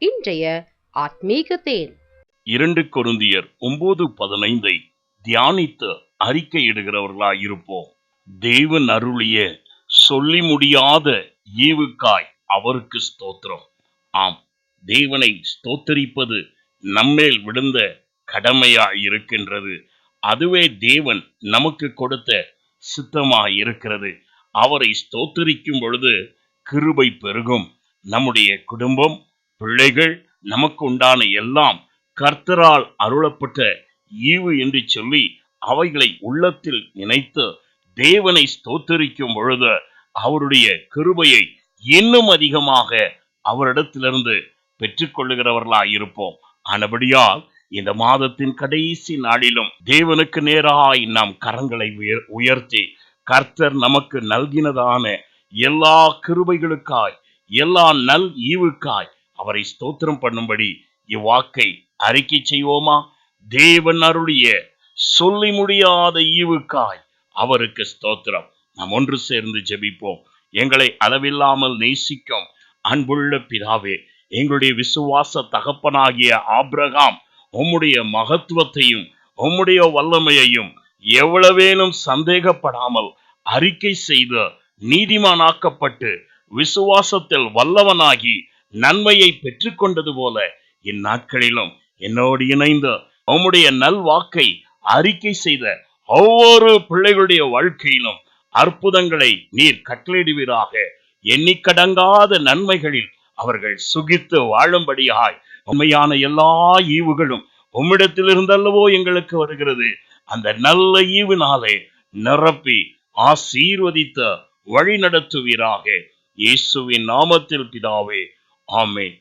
இன்றைய ஆத்மீக தேன் 2 கொரிந்தியர் 9:15 தியானித்து அறிக்கையிடுகிறவர்களாயிருப்போம். தேவன் அருளிய சொல்லி முடியாத ஈவுக்காய் அவருக்கு ஸ்தோத்திரம். ஆம், தேவனை ஸ்தோத்தரிப்பது நம்மேல் விழுந்த கடமையாய் இருக்கின்றது. அதுவே தேவன் நமக்கு கொடுத்த சித்தமாய் இருக்கிறது. அவரை ஸ்தோத்தரிக்கும் பொழுது கிருபை பெருகும். நம்முடைய குடும்பம், பிள்ளைகள், நமக்கு உண்டான எல்லாம் கர்த்தரால் அருளப்பட்ட ஈவு என்று சொல்லி அவைகளை உள்ளத்தில் நினைத்து தேவனை ஸ்தோத்தரிக்கும் பொழுது அவருடைய கிருபையை இன்னும் அதிகமாக அவரிடத்திலிருந்து பெற்றுக்கொள்ளுகிறவர்களாய் இருப்போம். ஆனபடியால் இந்த மாதத்தின் கடைசி நாளிலும் தேவனுக்கு நேராய் நாம் கரங்களை உயர்த்தி கர்த்தர் நமக்கு நல்கினதான எல்லா கிருபைகளுக்காய், எல்லா நல் ஈவுக்காய் அவரை ஸ்தோத்திரம் பண்ணும்படி இவ்வாக்கை அறிக்கை செய்வோமா? தேவன் அருளிய சொல்லி முடியாத ஈவுக்காய் அவருக்கு ஸ்தோத்திரம். நாம் ஒன்று சேர்ந்து ஜெபிப்போம். எங்களை அளவில்லாமல் நேசிக்கும் அன்புள்ள பிதாவே, எங்களுடைய விசுவாச தகப்பனாகிய ஆபிரகாம் உம்முடைய மகத்துவத்தையும் உம்முடைய வல்லமையையும் எவ்வளவேனும் சந்தேகப்படாமல் அறிக்கை செய்து நீதிமானாக்கப்பட்டு விசுவாசத்தில் வல்லவனாகி நன்மையை பெற்றுக்கொண்டது போல இந்நாட்களிலும் என்னோடு இணைந்து உம்முடைய நல்வாக்கை அறிக்கை செய்த ஒவ்வொரு பிள்ளைகளுடைய வாழ்க்கையிலும் அற்புதங்களை நீர் கட்டளையிடுவீராக. எண்ணிக்கடங்காத நன்மைகளில் அவர்கள் சுகித்து வாழும்படியாய் உண்மையான எல்லா ஈவுகளும் உம்மிடத்திலிருந்தல்லவோ எங்களுக்கு வருகிறது. அந்த நல்ல ஈவினாலே நிரப்பி ஆசீர்வதித்து வழி நடத்துவீராக. இயேசுவின் நாமத்தில் பிதாவே, ஆமென்.